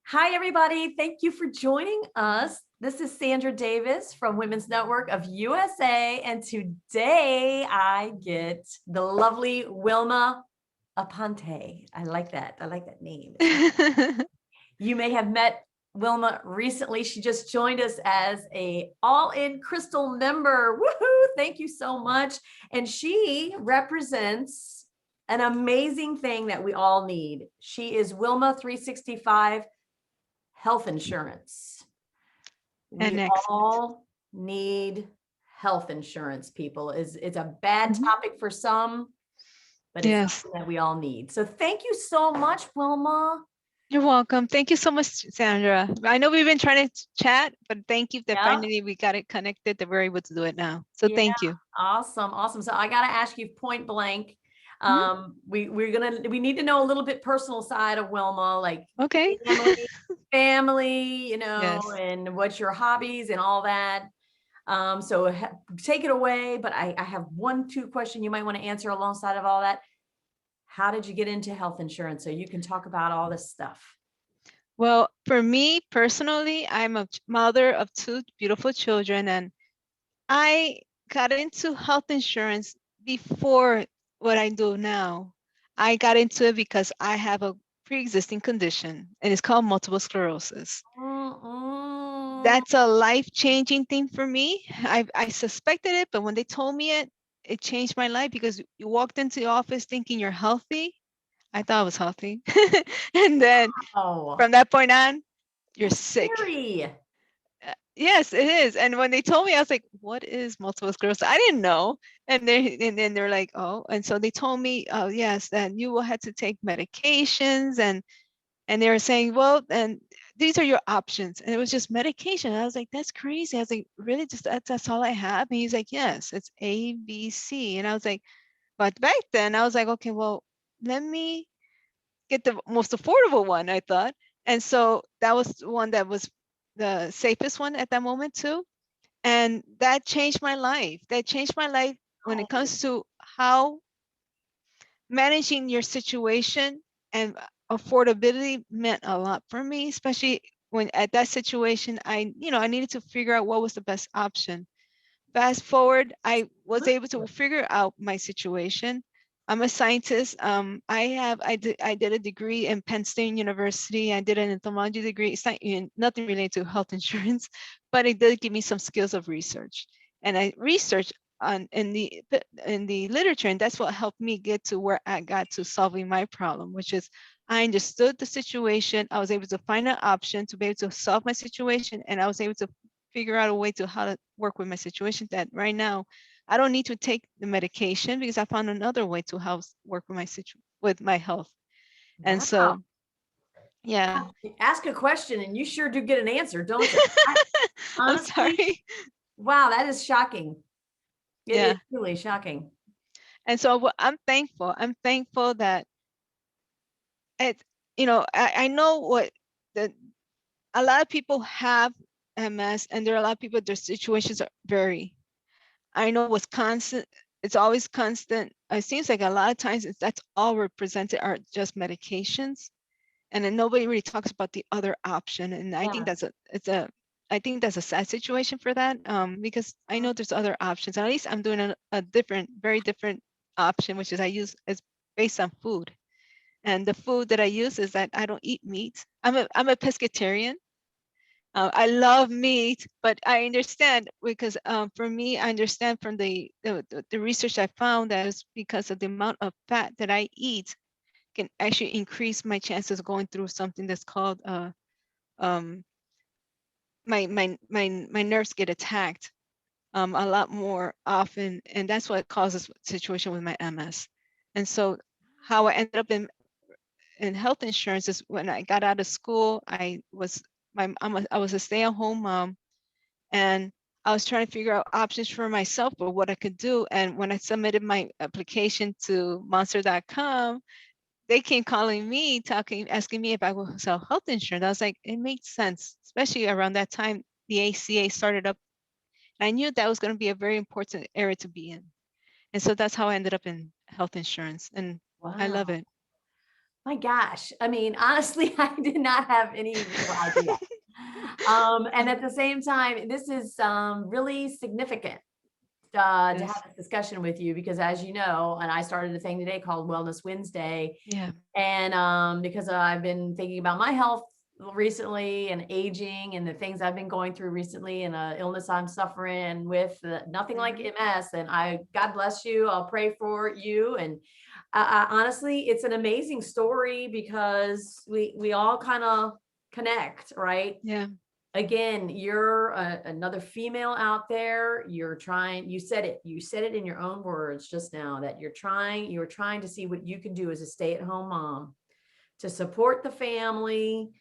Hi, everybody. Thank you for joining us. This is Sandra Davis from Women's Network of USA. And today I get the lovely Wilma Aponte. I like that. I like that name. You may have met Wilma recently. She just joined us as a all-in crystal member. Woohoo! Thank you so much. And she represents an amazing thing that we all need. She is Wilma 365 health insurance. And We next. all need health insurance, people. It's a bad topic for some, but it's Yes, something that we all need. So thank you so much, Wilma. you're welcome. Thank you so much, Sandra. I know we've been trying to chat, but thank you that Yeah. finally we got it connected, that we're able to do it now. So Yeah. thank you. Awesome. Awesome. So I got to ask you point blank. Mhm. We need to know a little bit personal side of Wilma, like Okay. family, Yes. and what's your hobbies and all that. So take it away, but I have two question you might want to answer alongside of all that. How did you get into health insurance? So you can talk about all this stuff. Well, for me personally, I'm a mother of two beautiful children, and I got into health insurance before what I do now. I got into it because I have a pre-existing condition, and it's called multiple sclerosis. Mm-mm. That's a life-changing thing for me. I suspected it, but when they told me it, it changed my life because you walked into the office thinking you're healthy. I thought I was healthy. And then Oh, from that point on, you're that's sick. scary. Yes, it is. And when they told me, I was like, what is multiple sclerosis? I didn't know. And then they're like, oh, and so they told me, oh yes, then you will have to take medications, and they were saying, well, and these are your options. And it was just medication. And I was like, that's crazy. I was like, really? Just that's all I have? And he's like, yes, it's A, B, C. And I was like, but back then I was like, okay, well, let me get the most affordable one, I thought. And so that was the one that was the safest one at that moment too. And that changed my life. That changed my life when it Oh, comes to how managing your situation, and affordability meant a lot for me, especially when at that situation I needed to figure out what was the best option. Fast forward, I was able to figure out my situation. I'm a scientist. I did a degree in Penn State University. I did an entomology degree. It's not nothing related to health insurance, but it did give me some skills of research. And I researched on in the literature, and that's what helped me get to where I got to solving my problem, which is I understood the situation. I was able to find an option to be able to solve my situation, and I was able to figure out a way to how to work with my situation, that right now I don't need to take the medication because I found another way to help work with with my health. And wow. so, yeah. Ask a question and you sure do get an answer, don't you? I'm Honestly, sorry. wow, that is shocking. It is Yeah. really shocking. And so I'm thankful. I'm thankful that it, I know what the a lot of people have MS, and there are a lot of people, their situations are vary. I know what's constant. It's always constant. It seems like a lot of times that's all represented are just medications, and then nobody really talks about the other option. And I think Yeah. I think that's a sad situation for that, because I know there's other options. At least I'm doing a different, very different option, which is I use is based on food. And the food that I use is that I don't eat meat. I'm a pescatarian. I love meat, but I understand because for me, I understand from the research I found that it's because of the amount of fat that I eat can actually increase my chances of going through something that's called um, my nerves get attacked a lot more often, and that's what causes situation with my MS. And so, how I ended up in health insurance is when I got out of school. I was a stay-at-home mom, and I was trying to figure out options for myself or what I could do. And when I submitted my application to Monster.com, they came calling me, asking me if I would sell health insurance. I was like, it makes sense, especially around that time the ACA started up. And I knew that was going to be a very important area to be in. And so that's how I ended up in health insurance. And I love Wow. it. My gosh. I mean, honestly, I did not have any real idea. And at the same time, this is really significant to have Yes. this discussion with you because, as you know, and I started a thing today called Wellness Wednesday, Yeah. and because I've been thinking about my health recently and aging and the things I've been going through recently and illness I'm suffering with, nothing like Mhm. MS. And God bless you. I'll pray for you. And honestly, it's an amazing story because we all kind of connect, right? Yeah. Again, you're another female out there. You're trying, you said it in your own words just now that you're trying to see what you can do as a stay-at-home mom to support the family,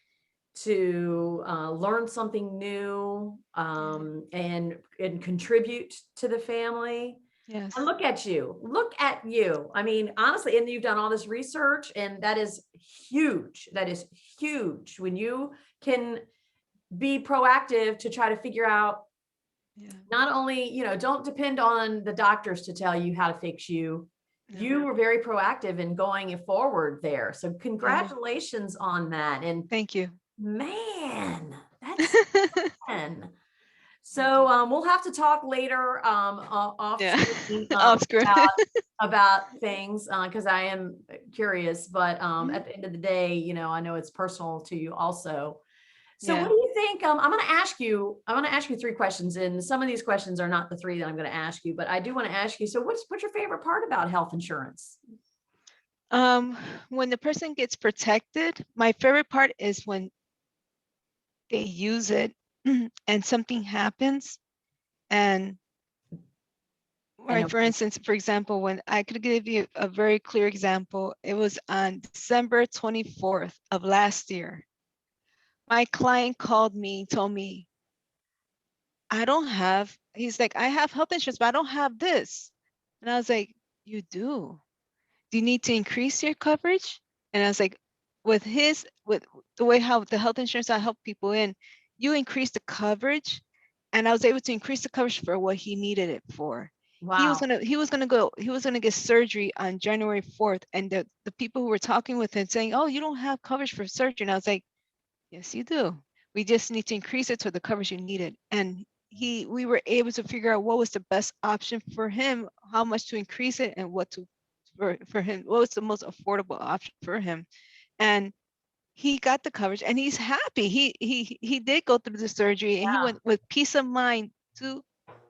to learn something new, Yeah. and contribute to the family. And Yes. look at you. Look at you. I mean, honestly, and you've done all this research, and that is huge. That is huge. When you can be proactive to try to figure out Yeah. not only, don't depend on the doctors to tell you how to fix you. No. You were very proactive in going forward there. So Yeah. congratulations on that. And Thank you. man, that's fun. Thank you. So we'll have to talk later off Yeah. screen Off screen. about things because I am curious. But Mhm. at the end of the day, I know it's personal to you also. So what Yeah. do you think? I'm going to ask you. I'm going to ask you three questions, and some of these questions are not the three that I'm going to ask you, but I do want to ask you. So what's your favorite part about health insurance? Um, when the person gets protected, my favorite part is when they use it and something happens. And I right, know. for instance, for example, when I could give you a very clear example, it was on December 24th of last year. My client called me, told me, he's like, I have health insurance, but I don't have this. And I was like, you do. Do you need to increase your coverage? And I was like, with the way how the health insurance I help people in, you increase the coverage. And I was able to increase the coverage for what he needed it for. Wow. He was gonna get surgery on January 4th. And the people who were talking with him saying, oh, you don't have coverage for surgery. And I was like, yes, you do. We just need to increase it to the coverage you needed. And we were able to figure out what was the best option for him, how much to increase it, and for him, what was the most affordable option for him. And he got the coverage, and he's happy. He did go through the surgery, and he Yeah. went with peace of mind to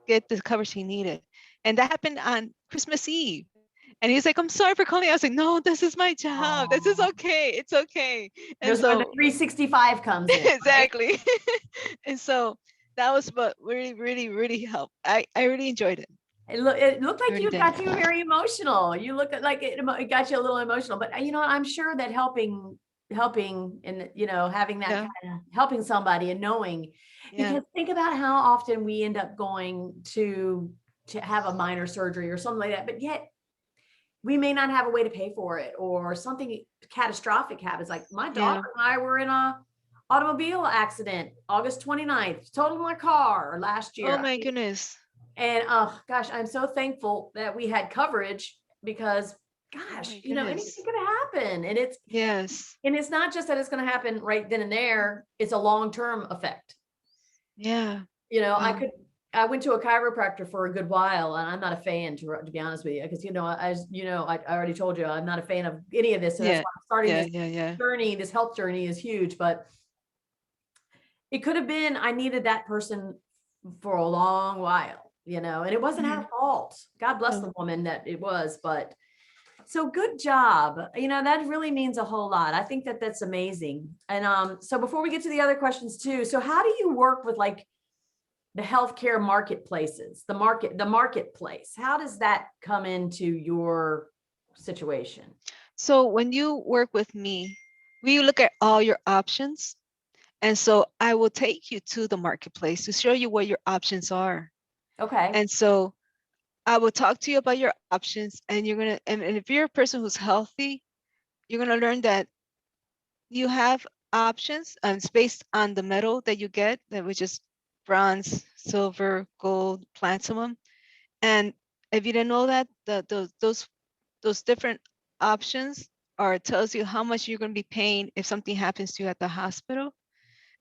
get the coverage he needed. And that happened on Christmas Eve. And he's like, I'm sorry for calling. I was like, no, this is my job. This is Oh, okay. It's okay. And there's where the so 365 comes in, right? exactly. And so that was what really, really, really helped. I really enjoyed it. It looked I like really you did. got you very emotional. You look like it got you a little emotional, but I'm sure that helping and having that Yeah. kind of helping somebody and knowing, Yeah. because think about how often we end up going to have a minor surgery or something like that, but yet we may not have a way to pay for it or something catastrophic happens. Like my daughter Yeah. and I were in a automobile accident August 29th, totaled my car last Oh year. my goodness. And oh gosh, I'm so thankful that we had coverage because Oh gosh, my anything goodness. could happen. Yes. And it's not just that it's going to happen right then and there, it's a long-term effect. Yeah. I Wow. could I went to a chiropractor for a good while, and I'm not a fan to be honest with you, because as I already told you, I'm not a fan of any of this. So that's Yeah. why I'm starting Yeah. this Yeah. Yeah. journey. This health journey is huge, but it could have been I needed that person for a long while, and it wasn't Hmm. her fault. God bless No. the woman that it was, but so good job. That really means a whole lot. I think that that's amazing. And so before we get to the other questions too, so how do you work with like the healthcare marketplaces, the marketplace? How does that come into your situation? So when you work with me, we look at all your options. And so I will take you to the marketplace to show you what your options are. Okay. And so I will talk to you about your options, and and if you're a person who's healthy, you're gonna learn that you have options, and it's based on the metal that you get, which is bronze, silver, gold, platinum. And if you didn't know that, those different options or tells you how much you're going to be paying if something happens to you at the hospital.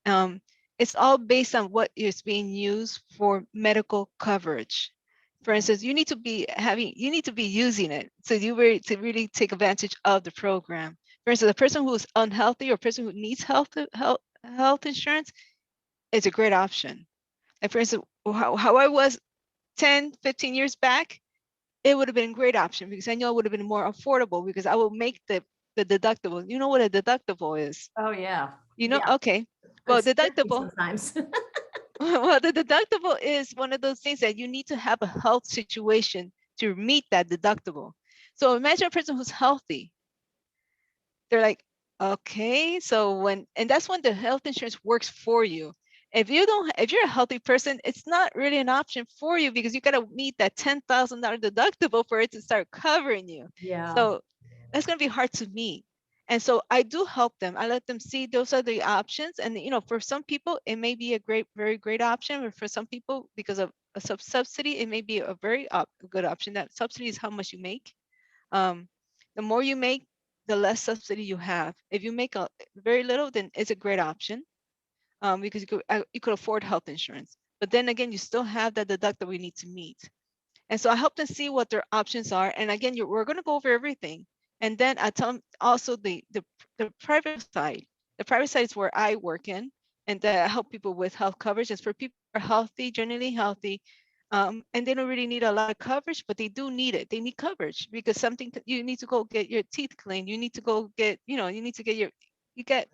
Um, it's all based on what is being used for medical coverage. For instance, you need to be using it so to really take advantage of the program. For instance, a person who's unhealthy or a person who needs health insurance is a great option. And for instance, how I was 10, 15 years back, it would have been a great option because I know it would have been more affordable because I will make the deductible. You know what a deductible is? Oh, yeah. You know, Yeah. okay. Well, It's tricky deductible, sometimes. well, the deductible is one of those things that you need to have a health situation to meet that deductible. So imagine a person who's healthy. They're like, okay, and that's when the health insurance works for you. If you're a healthy person, it's not really an option for you because you got to meet that $10,000 deductible for it to start covering you. Yeah. So that's going to be hard to meet. And so I do help them. I let them see those are the options. And, for some people, it may be a very great option. Or for some people, because of a subsidy, it may be a very good option. That subsidy is how much you make. Um, the more you make, the less subsidy you have. If you make very little, then it's a great option because you could afford health insurance. But then again, you still have that deductible we need to meet. And so I help them see what their options are. And again, we're going to go over everything. And then I tell them also the private side. The private side is where I work in, and that I help people with health coverage. It's for people who are healthy, generally healthy, and they don't really need a lot of coverage, but they do need it. They need coverage because you need to go get your teeth cleaned. You need to go get, you need to get you get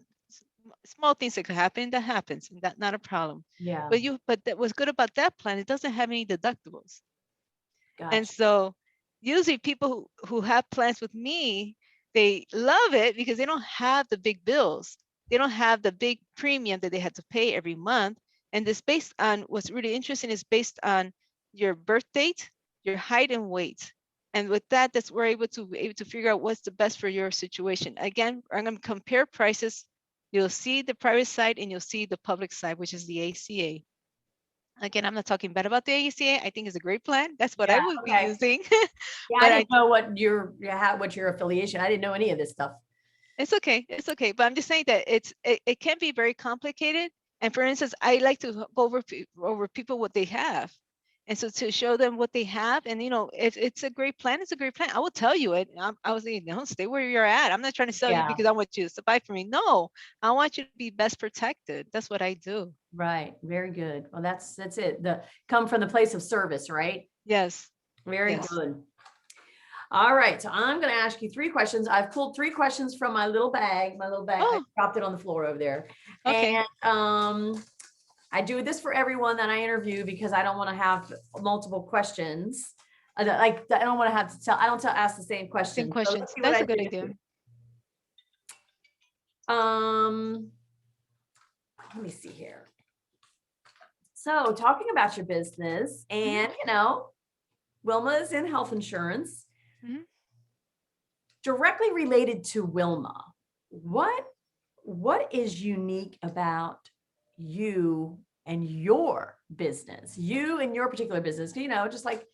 small things that could happen. That happens, and that's not a problem. Yeah. But that what's good about that plan, it doesn't have any deductibles. And Gotcha. so usually people who have plans with me, they love it because they don't have the big bills. They don't have the big premium that they had to pay every month. And this based on what's really interesting is based on your birth date, your height and weight. And with that, we're able to figure out what's the best for your situation. Again, I'm going to compare prices. You'll see the private side and you'll see the public side, which is the ACA. Again, I'm not talking bad about the ACA. I think it's a great plan. That's what I Yeah. would be Okay. using. Yeah. I But didn't know what your affiliation. I didn't know any of this stuff. it's okay. It's okay. But I'm just saying that it can be very complicated. And for instance, I like to go over people what they have. And so to show them what they have, and if it's a great plan, it's a great plan. I will tell you it. I was saying, no, stay where you're at. I'm not trying to sell you Yeah. because I want you to buy from me. No, I want you to be best protected. That's what I do. Right. Very good. Well, that's it. Come from the place of service, right? Yes. Very Yes. good. All right. So I'm going to ask you 3 questions. I've pulled 3 questions from my little bag. I Oh, dropped it on the floor over there. okay. And I do this for everyone that I interview because I don't want to have multiple questions. I don't want to have to ask the same Same question. So let's questions. see what That's I a good did idea. here. Let me see here. So talking about your business and, Wilma is in health insurance. Mhm. Directly related to Wilma, what is unique about you and your business, you and your particular business? Just like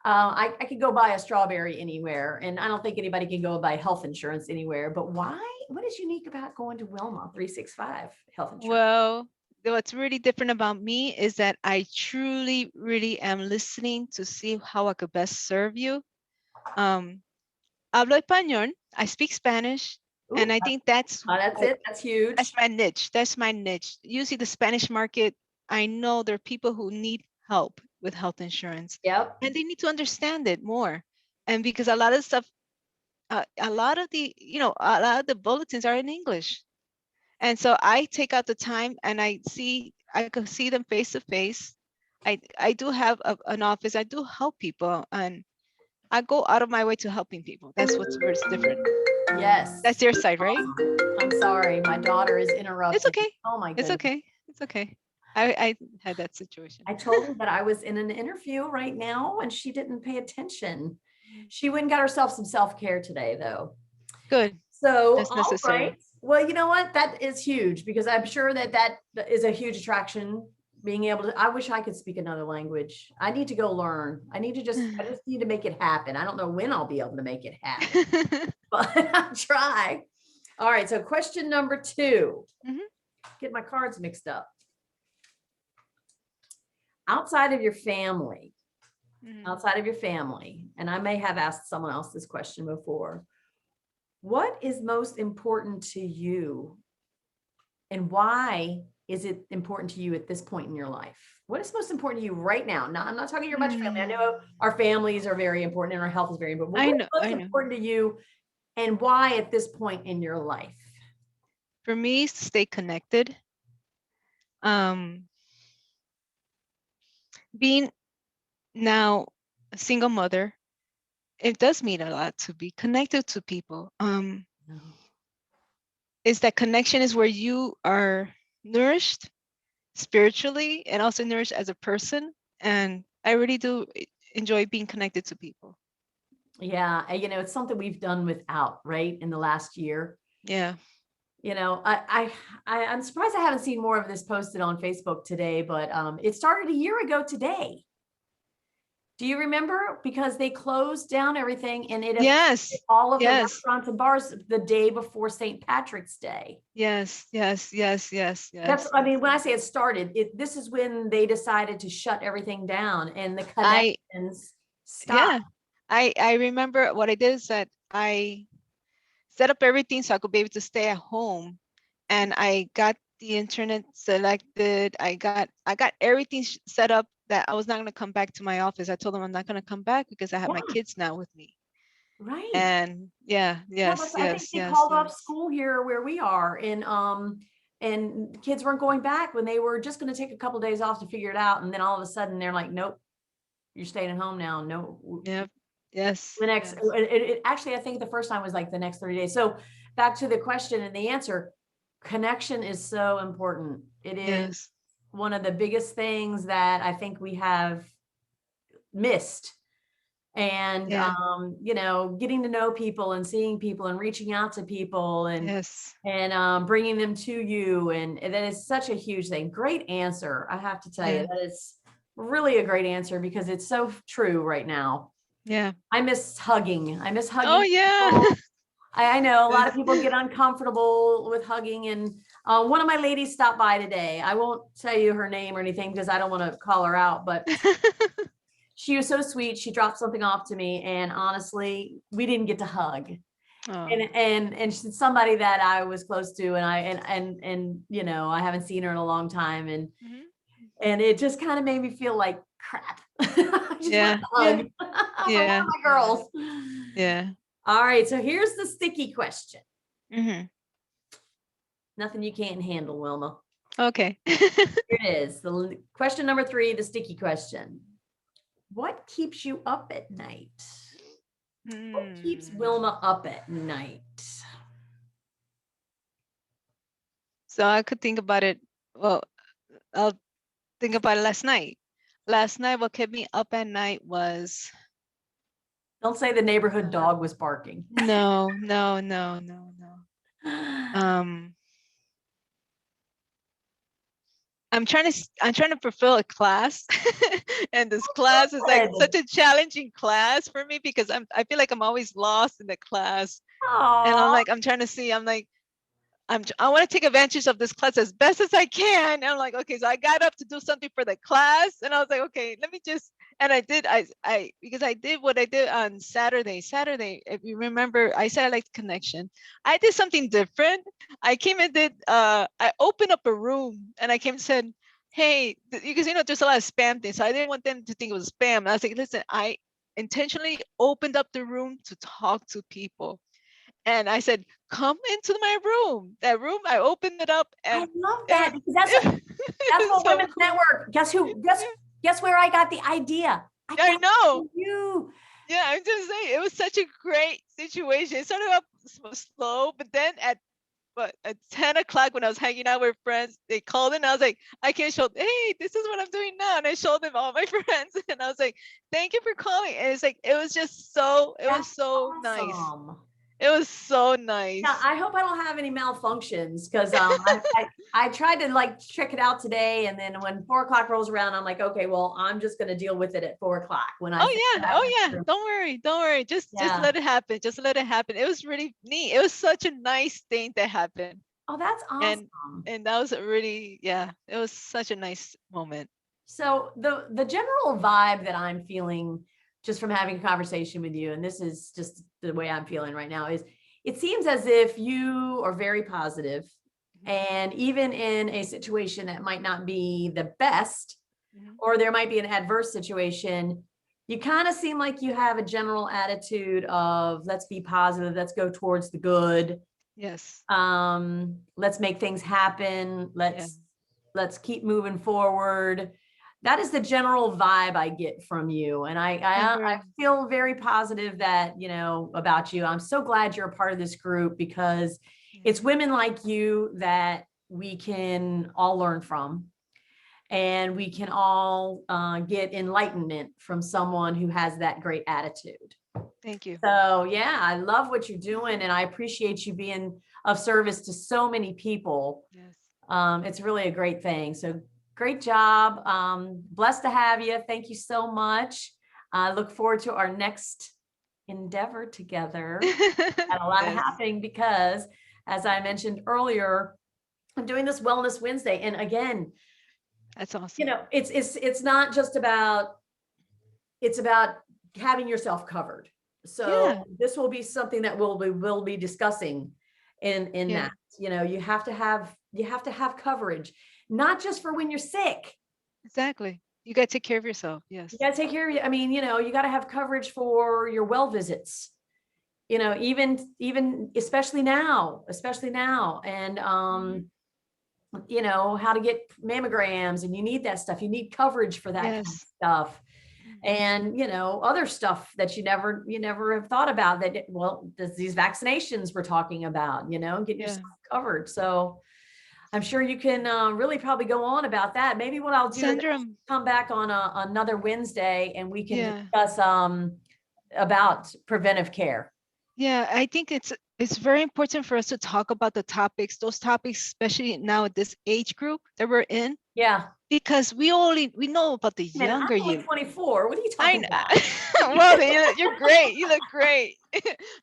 I could go buy a strawberry anywhere, and I don't think anybody can go buy health insurance anywhere. But why? What is unique about going to Wilma 365 Health Insurance? Well, what's really different about me is that I truly, really am listening to see how I could best serve you. Hablo español. I speak Spanish, and Ooh, I think that's it. That's huge. my niche. That's my niche. Usually, the Spanish market, I know there are people who need help with health insurance, Yep. and they need to understand it more. And because a lot of stuff, a lot of the bulletins are in English. And so I take out the time and I can see them face to face. I do have an office. I do help people, and I go out of my way to helping people. That's where it's different. Yes. That's your side, right? I'm sorry. My daughter is It's interrupting. okay. Oh my It's goodness. okay. It's okay. I had that situation. I told her that I was in an interview right now and she didn't pay attention. She went and got herself some self-care today, though. Good. So, That's all right. necessary. Well, you know what? That is huge because I'm sure that is a huge attraction being able to, I wish I could speak another language. I need to go learn. I just need to make it happen. I don't know when I'll be able to make it happen, but I'll try. All right. So question number 2, get my cards mixed up. Outside of your family, and I may have asked someone else this question before, what is most important to you and why is it important to you at this point in your life? What is most important to you right now? Now, I'm not talking your much family. I know our families are very important and our health is very important. But what's most important to you and why at this point in your life? For me, stay connected. Being now a single mother, it does mean a lot to be connected to people. Is that connection is where you are nourished spiritually and also nourished as a person. And I really do enjoy being connected to people. Yeah. It's something we've done without, right, in the last year. Yeah. I'm surprised I haven't seen more of this posted on Facebook today, but it started a year ago today. Do you remember? Because they closed down everything and it affected all of the restaurants and bars the day before St. Patrick's Day. Yes. That's, I mean, when I say it started, this is when they decided to shut everything down and the connections stopped. Yeah. I remember what I did is that I set up everything so I could be able to stay at home, and I got the internet selected. I got everything set up that I was not going to come back to my office. I told them I'm not going to come back because I have my kids now with me. Right. And I think they called off school here where we are, and kids weren't going back when they were just going to take a couple of days off to figure it out, and then all of a sudden they're like, nope, you're staying at home now. No. Yep. Yes. The next, it actually, I think the first time was like the next 30 days. So back to the question and the answer, connection is so important. It is one of the biggest things that I think we have missed. And, getting to know people and seeing people and reaching out to people and bringing them to you. And that is such a huge thing. Great answer. I have to tell you, that is really a great answer because it's so true right now. Yeah. I miss hugging. Oh, yeah. I know a lot of people get uncomfortable with hugging. And one of my ladies stopped by today. I won't tell you her name or anything because I don't want to call her out, but she was so sweet. She dropped something off to me. And honestly, we didn't get to hug. Oh. And she's somebody that I was close to. And I haven't seen her in a long time. And it just kind of made me feel like crap. Yeah. One of my girls. Yeah. All right. So here's the sticky question. Nothing you can't handle, Wilma. Okay. Here it is. The question number 3, the sticky question. What keeps you up at night? What keeps Wilma up at night? So I could think about it. Well, I'll think about it last night. Last night, what kept me up at night was... Don't say the neighborhood dog was barking. No. I'm trying to fulfill a class, and this class is like such a challenging class for me because I feel like I'm always lost in the class. Aww. And I'm trying to see. I want to take advantage of this class as best as I can. And I'm like, okay, so I got up to do something for the class, and I was like, okay, let me just. And I did. Because I did what I did on Saturday. Saturday, if you remember, I said I liked connection. I did something different. I came and did. I opened up a room, and I came and said, hey, because there's a lot of spam things, so I didn't want them to think it was spam. And I was like, listen, I intentionally opened up the room to talk to people. And I said, come into my room. That room, I opened it up. And I love that because that's what Women's cool. Network. Guess where I got the idea? I know. You. Yeah, I'm just saying, it was such a great situation. It started off slow, but then at 10 o'clock when I was hanging out with friends, they called and I was like, I can show, hey, this is what I'm doing now. And I showed them all my friends and I was like, thank you for calling. And it's like, it was just so, it was so awesome. Nice. It was so Yeah, nice. I hope I don't have any malfunctions because I tried to like check it out today, and then when 4 o'clock rolls around, I'm like, okay, well, I'm just going to deal with it at 4 o'clock when I think Oh I yeah, have oh yeah. to. Don't worry, don't worry. Just Yeah. let it happen. Just let it happen. It was really neat. It was such a nice thing that happened. Oh, that's And awesome. and that was a really, yeah, it was such a nice moment. So the general vibe that I'm feeling just from having a conversation with you, and this is just the way I'm feeling right now, is it seems as if you are very positive, Mhm, and even in a situation that might not be the best, mhm. or there might be an adverse situation, you kind of seem like you have a general attitude of let's be positive, let's go towards the good, Yes. let's make things happen, Yeah. let's keep moving forward. That is the general vibe I get from you, and Yeah, I very. feel very positive that about you. I'm so glad you're a part of this group because Yeah. it's women like you that we can all learn from, and we can all get enlightenment from someone who has that great attitude. Thank you. So yeah, I love what you're doing, and I appreciate you being of service to so many people. Yes. It's really a great thing. So great job. Blessed to have you. Thank you so much. I look forward to our next endeavor together. And a lot Yes. happening because, as I mentioned earlier, I'm doing this Wellness Wednesday, and again, That's awesome. it's not just about, it's about having yourself covered. So Yeah. this will be something that we'll be discussing in Yeah. that. You have to have coverage, not just for when you're sick. Exactly. You got to take care of yourself. You Yes. got to take care of you. I mean, you got to have coverage for your well visits. Even especially now, and Mhm. how to get mammograms, and you need that stuff. You need coverage for that kind of Yes. stuff. Mhm. And other stuff that you never have thought about, that well, these vaccinations we're talking about, get Yeah. yourself covered. So I'm sure you can really probably go on about that. Maybe what I'll do is Sandra, I'll come back on another Wednesday, and we can yeah. discuss about preventive care. Yeah, I think it's very important for us to talk about the topics, those topics, especially now at this age group that we're in, Yeah. because we know about the Man, I'm younger only you. 24. What are you I talking about? know. Well, you're great. You look great.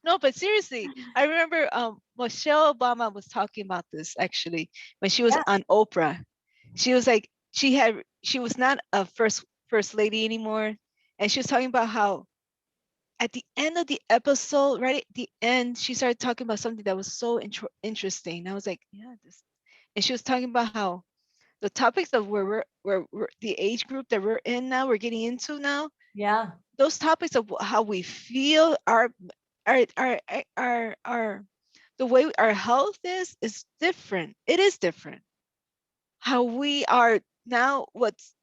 No, but seriously, I remember Michelle Obama was talking about this actually when she was Yeah. on Oprah. She was like she was not a first lady anymore, and she was talking about how at the end of the episode, right at the end, she started talking about something that was so interesting. I was like, yeah, this. And she was talking about how the topics of where we're the age group that we're in now, we're getting into now, Yeah. those topics of how we feel, our the way our health is different. It is different. How we are now, what's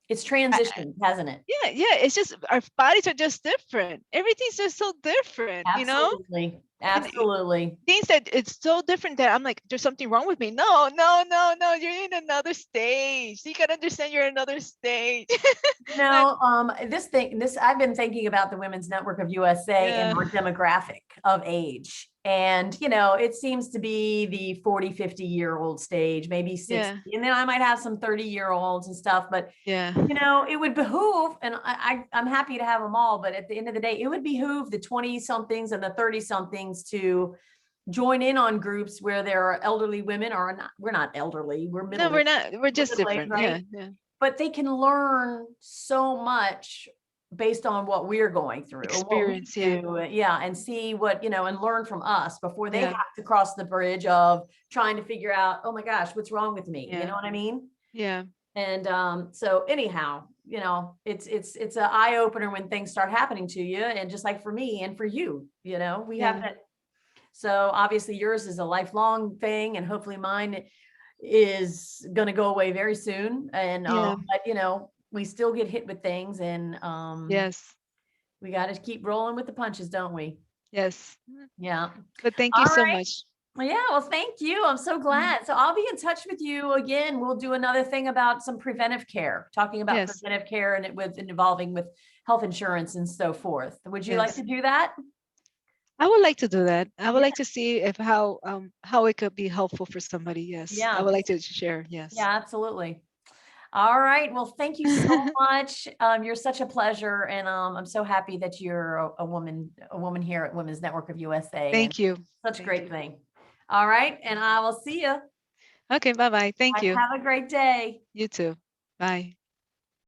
It's I, transitioned, hasn't it? yeah, yeah, it's just our bodies are just different. Everything's just so different, you know? Absolutely. And Absolutely. things that it's so different that I'm like, there's something wrong with me. No, no, no, no, you're in another stage. You gotta understand you're in another stage. And This I've been thinking about the Women's Network of USA and yeah, our demographic of age. And, it seems to be the 40, 50-year-old stage, maybe 60. yeah, And then I might have some 30-year-olds and stuff, but yeah, it would behoove, and I'm happy to have them all, but at the end of the day, it would behoove the 20 somethings and the 30 somethings to join in on groups where there are elderly women, or not, we're not elderly, we're no, middle we're not, we're just age, different. right? Yeah, yeah. But they can learn so much based on what we're going through and what we Experience. Yeah, do. Yeah. And see what, and learn from us before they yeah, have to cross the bridge of trying to figure out, oh my gosh, what's wrong with me? You know yeah, what I mean? yeah, And so anyhow, it's an eye opener when things start happening to you. And just like for me and for you, we have yeah, that. So obviously yours is a lifelong thing, and hopefully mine is going to go away very soon. And yeah, but we still get hit with things, and yes, we got to keep rolling with the punches, don't we? yes. Yeah. But thank you All so right. much. Well, yeah, well, thank you. I'm so Mhm. glad. So I'll be in touch with you again. We'll do another thing about some preventive care, talking about Yes, preventive care, and it with involving with health insurance and so forth. Would you like to yes. do that? I would like to do that. I would Yeah. like to see if how it could be helpful for somebody. Yes, I Yeah. would like to share. Yes. Yeah, absolutely. All right. Well, thank you so much. You're such a pleasure. And I'm so happy that you're a woman here at Women's Network of USA, and Thank you. such a Thank great you. thing. All right. And I will see you. Okay, bye-bye. Thank you. Have a great day. You too. Bye.